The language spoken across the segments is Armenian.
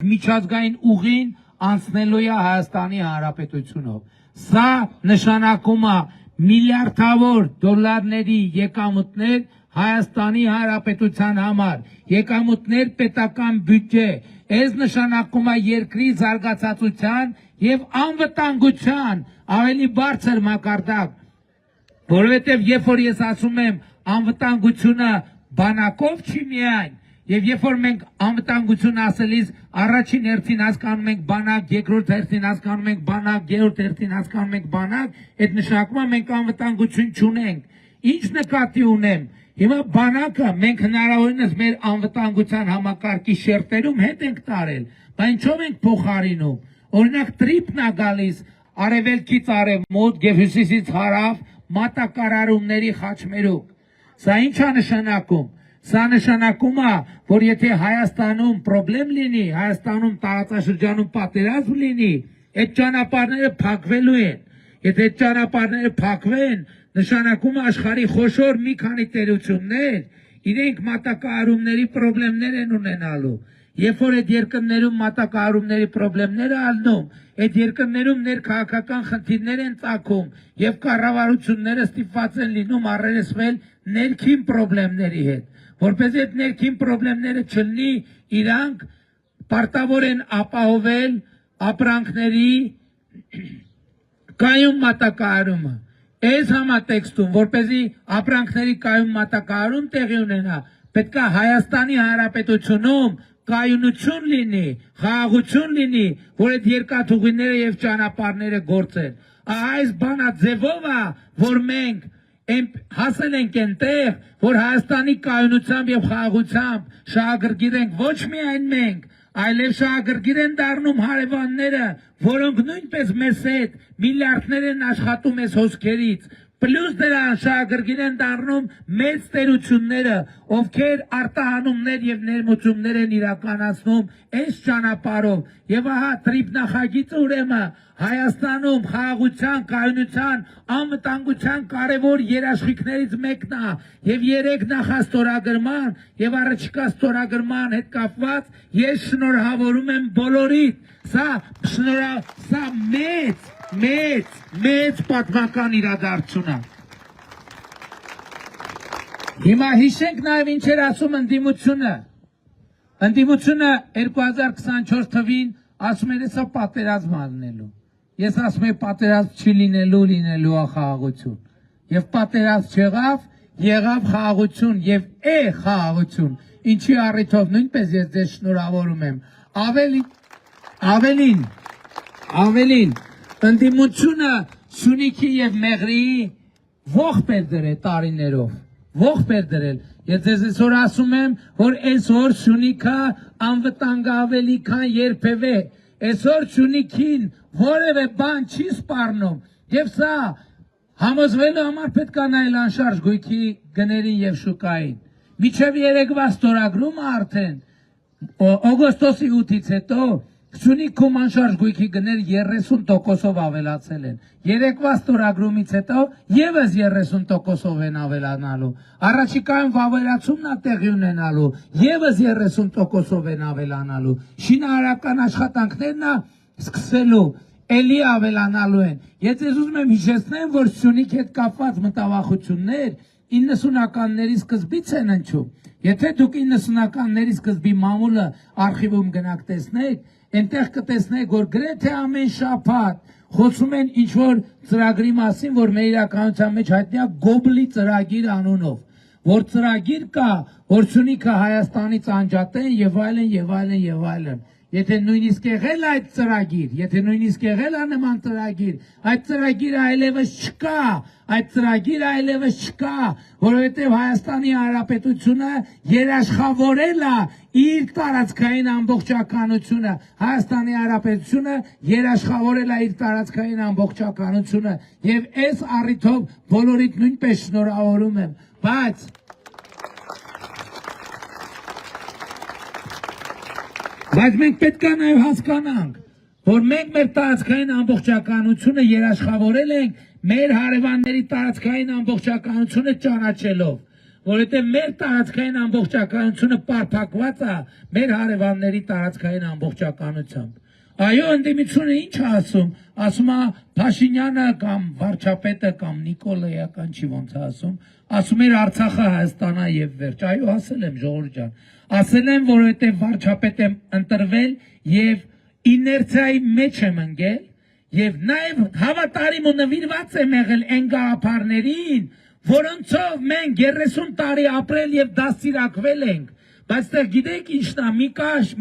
միջազգային ուղին անցնելու է Հայաստանի Հանրապետությունով։ Սա նշանակում է միլիարդավոր դոլարների եկամուտներ Հայաստանի Հանրապետության համար, եկամուտներ պետական բյուջե, այս նշանակում է երկրի զարգացածության եւ անվտանգության ավելի բարձր մակարդակ, որովհետեւ երբ որ ես ասում եմ անվտանգությունը բանակով չի միայն, եւ երբ որ մենք անվտանգություն ասելիս առաջին հերթին հասկանում ենք բանակ, երկրորդ հերթին հասկանում ենք բանակ, երրորդ հերթին հասկանում ենք բանակ, այդ նշանակում է մենք անվտանգություն չունենք։ Ինչ նկատի ունեմ։ Հիմա բանակը մենք հնարավորինս մեր անվտանգության համակարգի շերտերում հետ ենք տարել, բայց ինչով ենք փոխարինում։ Օրինակ տրիպն է գալիս արևելքից արևմուտք եւ հյուսիսից հարավ մատակարարումների խաչմերուկ։ Սա ինչ է նշանակում։ Սա նշանակում է, որ եթե Հայաստանում պրոբլեմ լինի, Հայաստանում տարածաշրջանում պատերազմ լինի, այդ ճանապարհները փակվելու են։ Եթե այդ ճանապարհները փակվեն, նշանակում է աշխարհի խոշոր մի քանի տերություններ իրենք մատակարարումների պրոբլեմներ են ունենալու։ Երբ որ այդ երկրներում մատակարարումների պրոբլեմներ ալնում, այդ երկրներում ներքաղաքական խնդիրներ են ծագում եւ կառավարությունները ստիպված են լինում առերեսվել ներքին պրոբլեմների հետ, որպեսզի այդ ներքին պրոբլեմները չլինի, իրանք պարտավոր են ապահովել ապրանքների կայուն մատակարարումը։ Այս համատեքստում, որպեսզի ապրանքների կայուն մատակարարում տեղի ունենա, պետք է Հայաստանի Հանրապետությունում կայունություն լինի, խաղաղություն լինի, որ այդ երկաթուղիները եւ ճանապարհները գործեն։ Այս բանա ձևով է, որ մենք հասել ենք այնտեղ, որ Հայաստանի կայունությամբ եւ խաղաղությամբ շահագրգիռ ենք ոչ միայն մենք, այլև շահագրգիռ են դառնում հարևանները, որոնք նույնպես մեզ հետ միլիարդներ են աշխատում այս հոսքերից, պլյուս դրան շահագրգիռ են դառնում մեծ տերությունները, ովքեր արտահանումներ եւ ներմուծումներ են իրականացնում այս ճանապարհով։ Եվ ահա տրիպ նախագիծը ուրեմն Հայաստանում խաղաղության, կայունության, անվտանգության կարևոր երաշխիքներից մեկն է եւ 3 նախաստորագրման եւ առաջիկա ստորագրման հետ կապված ես շնորհավորում եմ բոլորիդ։ Սա մեծ պատմական իրադարձություն է։ Հիմա հիշենք նաեւ ինչ էր ասում ընդդիմությունը։ Ընդդիմությունը 2024 թվին ասում էր սա պատերազմ անելու։ Ես ասում եմ պատերազմ չի լինելու է խաղաղություն։ Եվ պատերազմ չեղավ, եղավ խաղաղություն եւ խաղաղություն։ Ինչի առիթով նույնպես ես ձեզ շնորհավորում եմ։ Ավելին, ընդդիմությունը Սյունիքի եւ Մեղրիի ողջ էր դրել տարիներով։ Ողջ էր դրել։ Ես ձեզ այսօր ասում եմ, որ այսօր Սյունիքը անվտանգ ավելի քան երբևէ։ Այսօր Սյունիքին որևէ բան չի սպառնում։ Եվ սա համոզվելու համար պետք է նայել անշարժ գույքի գներին եւ շուկային։ Միջև երեկվա ստորագրումը արդեն օգոստոսի 8-ից հետո Սյունիքում անշարժ գույքի գներ 30%-ով ավելացել են։ Երեկվա ստորագրումից հետո եւս 30%-ով են ավելանալու։ Առաջիկայում վավերացումն է տեղի ունենալու, եւս 30%-ով են ավելանալու։ Շինարարական աշխատանքներն է սկսելու, էլի ավելանալու են։ Ես ուզում եմ հիշեցնեմ, որ Սյունիքի հետ կապված մտավախություններ 90-ականների սկզբից են ընչում։ Եթե դուք 90-ականների սկզբի մամուլը արխիվում գնաք տեսնեք, այնտեղ կտեսնեք, որ գրեթե ամեն շաբաթ խոսում են ինչ-որ ծրագրի մասին, որ մեր իրականության մեջ հայտնի է Գոբլի ծրագիր անունով, որ ծրագիր կա, որ Սյունիքը Հայաստանից անջատեն եւ այլն եւ այլն եւ այլն։ Եթե նույնիսկ եղել այդ ծրագիր, եթե նույնիսկ եղել է նման ծրագիր, այդ ծրագիրը այլևս չկա, որովհետև Հայաստանի Հանրապետությունը երաշխավորել է իր տարածքային ամբողջականությունը, Հայաստանի Հանրապետությունը երաշխավորել է իր տարածքային ամբողջականությունը, եւ այս առիթով բոլորիդ նույնպես շնորհավորում եմ, բայց մենք պետք է նաև հասկանանք, որ մենք մեր տարածքային ամբողջականությունը երաշխավորել ենք մեր հարևանների տարածքային ամբողջականությունը ճանաչելով, որովհետև մեր տարածքային ամբողջականությունը պարփակված է մեր հարևանների տարածքային ամբողջականությամբ։ Այո, ընդդիմությունը ինչ է ասում։ Ասում է Փաշինյանը կամ վարչապետը կամ Նիկոլայական չի ոնց է ասում։ Ասում էր Արցախը Հայաստանն է եւ վերջ։ Այո, ասել եմ ժողովուրդ ջան։ Ասել եմ, որովհետև վարչապետ եմ ընտրվել եւ իներցիայի մեջ եմ ընկել եւ նաեւ հավատարիմ ու նվիրված եմ եղել այն գաղափարներին, որոնցով մենք 30 տարի ապրել եւ դաստիարակվել ենք, բայց դեռ գիտեք ինչն է,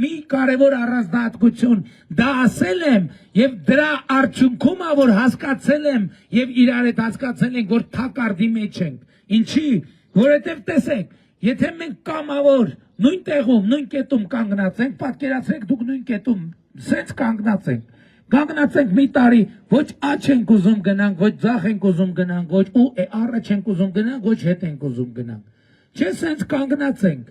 մի կարևոր առանձնահատկություն, դա ասել եմ եւ դրա արդյունքում է, որ հասկացել եմ եւ իրար հետ հասկացել ենք, որ թակարդի մեջ ենք։ Ինչի՞, որովհետեւ տեսեք, եթե մենք կամավոր նույն տեղում, նույն կետում կանգնած ենք, պատկերացրեք դուք նույն կետում սենց կանգնած ենք։ Կանգնած ենք մի տարի, ոչ աջ ենք ուզում գնանք, ոչ ձախ ենք ուզում գնանք, ոչ առաջ ենք ուզում գնանք, ոչ հետ ենք ուզում գնանք։ Չէ, սենց կանգնած ենք։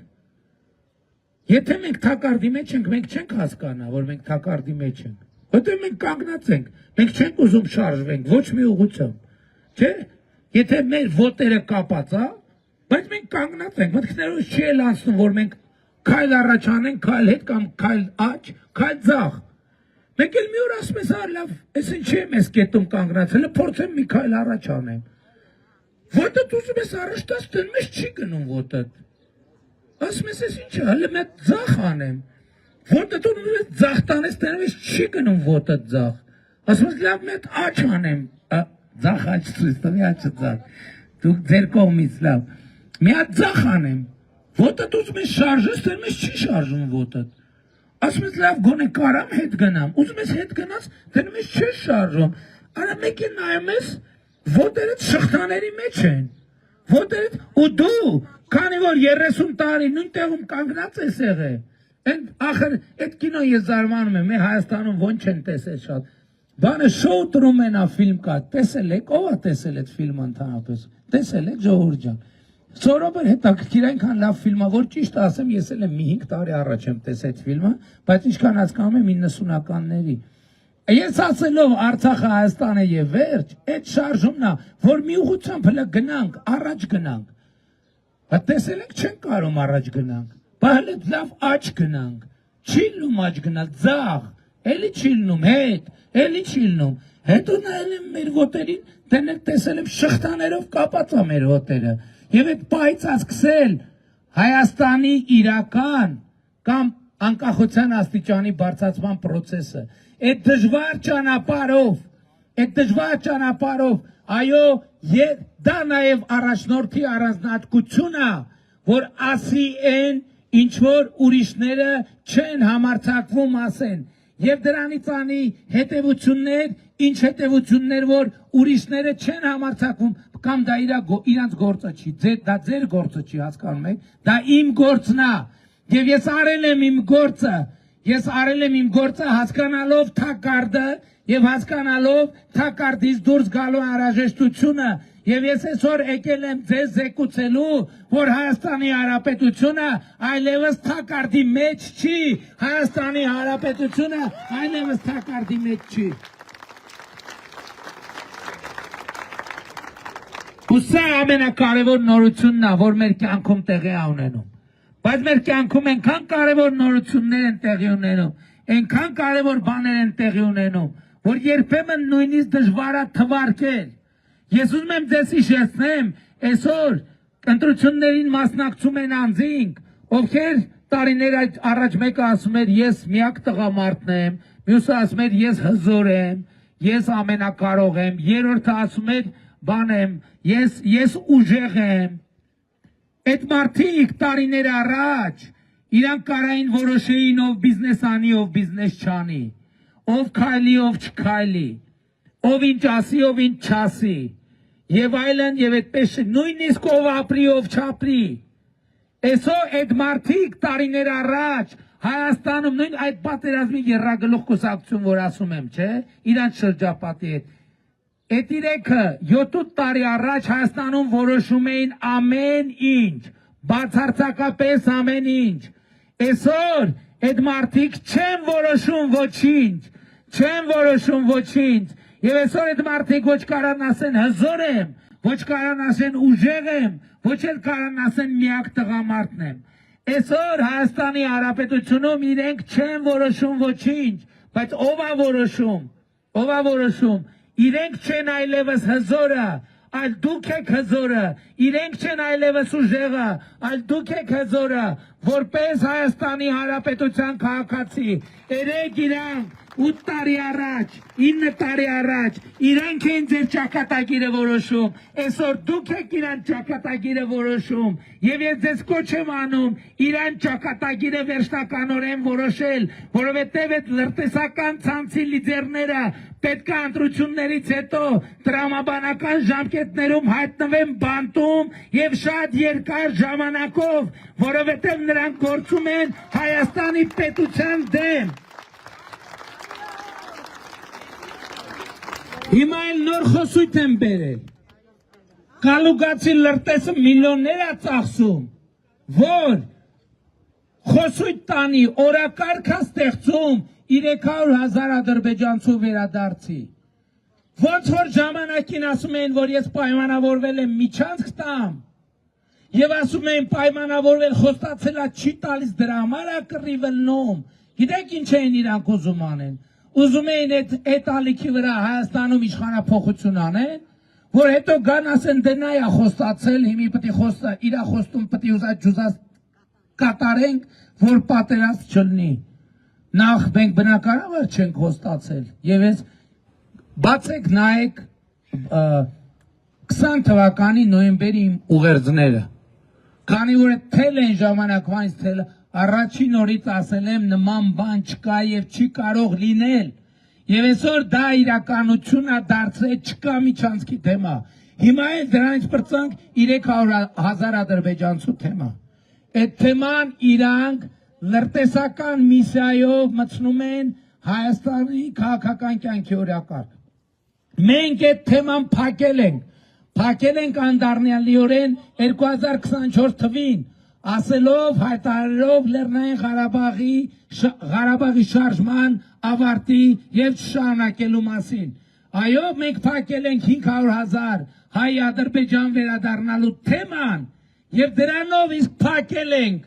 Եթե մենք թակարդի մեջ ենք, մենք չենք հասկանա, որ մենք թակարդի մեջ ենք։ Որտեղ մենք կանգնած ենք, մենք չենք ուզում շարժվենք ոչ մի ուղղությամբ։ Չէ՞։ Եթե մեր ոտերը կապած է, բայց մենք կանգնած ենք, մտքներով չի էլ անցնում, որ մենք քայլ առաջ անենք, քայլ հետ կամ քայլ աջ, քայլ ձախ։ Մենք էլ մի օր ասում ես, լավ, ես ինչի եմ ես կետում կանգնացել, փորձեմ մի քայլ առաջ անեմ։ Ոտդ ուզում ես առաջ տաս, դեն մեզ չի գնում ոտդ։ Ասում ես ինչ է, հələ մեկ ձախ անեմ։ Ոտդ ուզում ես ձախ տանես, դեն մեզ չի գնում ոտդ ձախ։ Ասում ես լավ մեկ աջ անեմ, ձախ աջ ցույց տվի աջը ձախ։ Դուք ձեր կողմից լավ։ Մի հատ ձախ անեմ։ Ոտդ ուզում ես շարժես, դեն մեզ չի շարժում ոտդ։ Ասում ես լավ գոնե կարամ հետ գնամ, ուզում ես հետ գնաս, դեն մեզ չես շարժում, արա մեկ է նայում ես, ոտերդ շղթաների մեջ են, ոտերդ ու դու, քանի որ 30 տարի նույն տեղում կանգնած ես եղել, ախր այդ կինո ես զարմանում եմ, Հայաստանում ոնց են տեսել շատ, բանը շոու Տրումենա ֆիլմ կա, տեսել եք, ով է տեսել այդ ֆիլմը ընդհանրապես, տեսել եք ժողովուրդ ջան։ Սորոբեր հետաքրքիր այնքան լավ ֆիլմ է, որ ճիշտ ասեմ, ես էլ եմ մի 5 տարի առաջ եմ տեսել այդ ֆիլմը, բայց ինչքան հասկանում եմ 90-ականների։ Ես ասելով Արցախը Հայաստանը եւ վերջ, այդ շարժումն է, որ մի ուղղությամբ հələ գնանք, առաջ գնանք։ Բայց տեսել եք չեն կարող առաջ գնանք, բայց հələ լավ աջ գնանք։ Չի լինում աջ գնալ, ձախ, էլի չի լինում, հետ, էլի չի լինում։ Հետո նայել եմ մեր ոտերին, դեռ տեսել եմ շղթաներով կապած է մեր ոտերը։ Եվ այդ պայից ասկսել Հայաստանի իրական կամ անկախության աստիճանի բարձրացման process-ը, այդ դժվար ճանապարհով, այո, դա նաև առաջնորդի առանձնահատկությունը, որ ասի են, ինչ որ ուրիշները չեն համարձակվում ասեն, եւ դրանից անի հետևություններ, ինչ հետևություններ, որ ուրիշները չեն համարձակվում, կամ դա իրանց գործը չի, դա ձեր գործը չի, հասկանում եք, դա իմ գործն է, եւ ես արել եմ իմ գործը հասկանալով թակարդը եւ հասկանալով թակարդից դուրս գալու անհրաժեշտությունը, եւ ես այսօր եկել եմ ձեզ զեկուցելու, որ Հայաստանի Հանրապետությունը այլևս թակարդի մեջ չի, Հայաստանի Հանրապետությունը այլևս թակարդի մեջ չի։ Ու սա ամենակարևոր նորությունն է, որ մեր կյանքում տեղի է ունենում։ Բայց մեր կյանքում այնքան կարևոր նորություններ են տեղի ունենում, այնքան կարևոր բաներ են տեղի ունենում, որ երբեմն նույնիսկ դժվար է թվարկել։ Ես ուզում եմ ձեզ հիշեցնեմ, այսօր ընտրություններին մասնակցում են անձինք, ովքեր տարիներ առաջ մեկը ասում էր ես միակ տղամարդն եմ, մյուսը ասում էր ես հզոր եմ, ես ամենակարող եմ, երրորդը ասում էր բան եմ, ես ուժեղ եմ։ Այդ մարդիկ տարիներ առաջ իրանք կարային որոշեին ով բիզնես անի, ով բիզնես չանի, ով քայլի, ով չքայլի, ով ինչ ասի, ով ինչ չասի, եւ այլն եւ այդպես նույնիսկ ով ապրի, ով չապրի։ Այսօր այդ մարդիկ տարիներ առաջ Հայաստանում նույն այդ պատերազմի եռագլուխ կուսակցություն, որ ասում եմ, չէ, իրանց շրջապատի հետ Այդ իրեքը 7 տարի առաջ Հայաստանում որոշում էին ամեն ինչ, բացարձակապես ամեն ինչ։ Այսօր այդ մարդիկ չեն որոշում ոչինչ, Եվ այսօր այդ մարդիկ ոչ կարան ասեն հզոր եմ, ոչ կարան ասեն ուժեղ եմ, ոչ էլ կարան ասեն միակ տղամարդն եմ։ Այսօր Հայաստանի Հանրապետությունում իրենք չեն որոշում ոչինչ, բայց ով է որոշում։ Ով է որոշում։ Իրենք չեն այլևս հզորը, այլ դուք եք հզորը, իրենք չեն այլևս ուժեղը, այլ դուք եք հզորը, որպես Հայաստանի Հանրապետության քաղաքացի, երեք իրանք 8 տարի առաջ, 9 տարի առաջ, իրանք են ձեր ճակատագիրը որոշում, այսօր դուք եք իրան ճակատագիրը որոշում, եւ ես ձեզ կոչ եմ անում իրան ճակատագիրը վերջնականորեն որոշել, որովհետեւ այդ լրտեսական ցանցի լիդերները պետք է ընտրություններից հետո տրամաբանական ժամկետներում հայտնվեն բանտում եւ շատ երկար ժամանակով, որովհետեւ նրանք գործում են Հայաստանի պետության դեմ։ Հիմա էլ նոր խոսույթ եմ բերել։ Կալուգացի լրտեսը միլիոններ է ծախսում, որ խոսույթ տանի օրակարգ է ստեղծում 300,000 ադրբեջանցու վերադարձի։ Ոնց որ ժամանակին ասում էին, որ ես պայմանավորվել եմ միջանցք տամ, եւ ասում էին պայմանավորվել խոստացելա չի տալիս դրա համար է կռիվը լնում։ Գիտեք ինչ էին իրանք ուզում անեն։ Ուզում էին այդ ալիքի վրա Հայաստանում իշխանափոխություն անեն, որ հետո գան ասեն դե նա է խոստացել, հիմի պետք է խոստա, իր խոստում պետք է ուզած կատարենք, որ պատերազմ չլինի։ Նախ մենք բնականաբար չենք խոստացել, եւ ես բացեք նայեք 20 թվականի նոյեմբերի ուղերձները, քանի որ թել են ժամանակվանից թել առաջին օրից ասել եմ նման բան չկա եւ չի կարող լինել եւ այսօր դա իրականություն է դարձել չկա միջանցքի թեմա հիմա էլ դրանից բրցանք 300,000 ադրբեջանցու թեմա այդ թեման իրանք լրտեսական միսիայով մտցնում են Հայաստանի քաղաքական կյանքի օրակարգ մենք այդ թեման փակել ենք անդառնալիորեն 2024 թվին ասելով հայտարարելով Լեռնային Ղարաբաղի շարժման ավարտի եւ շարունակելու մասին։ Այո, մենք փակել ենք 500,000 հայ-ադրբեջան վերադառնալու թեման եւ դրանով իսկ փակել ենք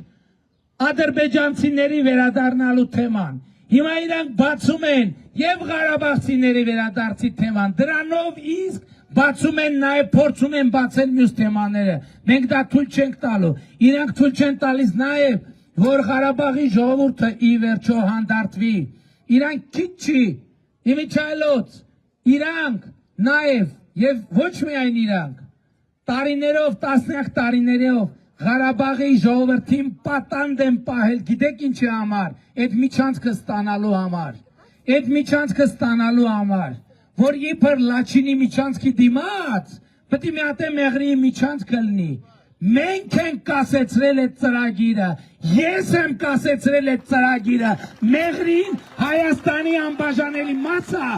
ադրբեջանցիների վերադառնալու թեման։ Հիմա իրանք բացում են եւ Ղարաբաղցիների վերադարձի թեման, դրանով իսկ բացում են նաև փորձում են բացել մյուս թեմաները։ Մենք դա թույլ չենք տալու։ Իրանք թույլ չեն տալիս նաև, որ Ղարաբաղի ժողովուրդը ի վերջո հանդարտվի։ Իրանք քիչ չի, իմիջայլոց, իրանք նաև եւ ոչ միայն իրանք, տարիներով, տասնյակ տարիներով Ղարաբաղի ժողովրդին պատանդ են պահել, գիտեք ինչի համար, այդ միջանցքը ստանալու համար, որ իբր Լաչինի միջանցքի դիմաց, պետք է մի հատ Մեղրիի միջանցքը լինի։ Մենք ենք կասեցրել այդ ծրագիրը, ես եմ կասեցրել այդ ծրագիրը, Մեղրին Հայաստանի անբաժանելի մաս է,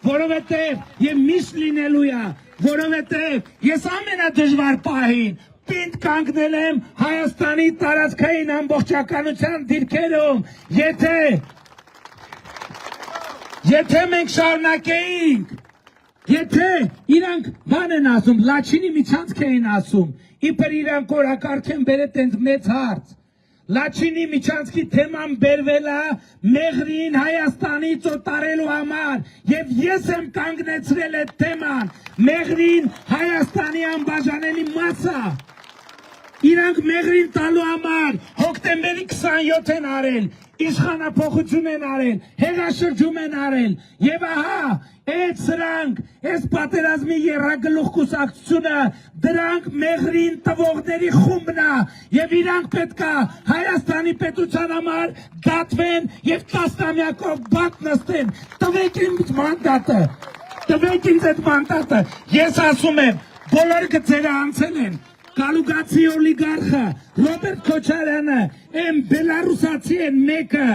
որովհետև եւ միշտ լինելու է, որովհետև ես ամենադժվար պահին պինդ կանգնել եմ Հայաստանի տարածքային ամբողջականության դիրքերում, Եթե մենք շարունակեինք, եթե իրանք բան են ասում, Լաչինի միջանցք էին ասում, իբր իրանք օրակարգ են բերել տենց մեծ հարց, Լաչինի միջանցքի թեման բերվել է Մեղրին Հայաստանից օտարելու համար, եւ ես եմ կանգնեցրել այդ թեման, Մեղրին Հայաստանի անբաժանելի մաս է, իրանք Մեղրին տալու համար հոկտեմբերի 27 են արել, իշխանափոխություն են արել, հեղաշրջում են արել, եւ ահա, այդ սրանք, այս պատերազմի եռագլուխ կուսակցությունը, դրանք Մեղրին տվողների խումբն է, եւ իրանք պետք է Հայաստանի պետության համար դատվեն եւ տասնամյակով բաց նստեն, տվեք ինձ այդ մանդատը, ես ասում եմ, բոլոր գծերը անցել են, Կալուգացի օլիգարխը, Ռոբերտ Քոչարյանը, են բելարուսացի են մեկը,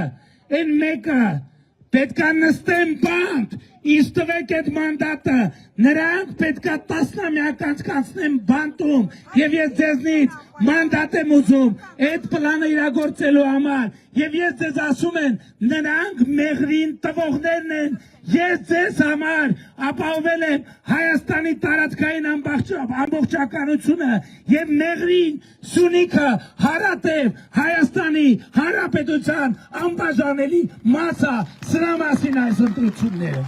պետք է նստեն բանտ, ինձ տվեք այդ մանդատը, նրանք պետքա 10-ամյակ անցկացնեն բանտում, եւ ես ձեզնից մանդատ եմ ուզում այդ պլանը իրագործելու համար, եւ ես ձեզ ասում եմ, նրանք մեղրին տվողներն են, ես ձեզ համար ապահովել եմ Հայաստանի տարածքային ամբողջականությունը եւ մեղրին Սյունիքը հարատև Հայաստանի Հանրապետության անբաժանելի մաս է, սրա մասին այս ընտրությունները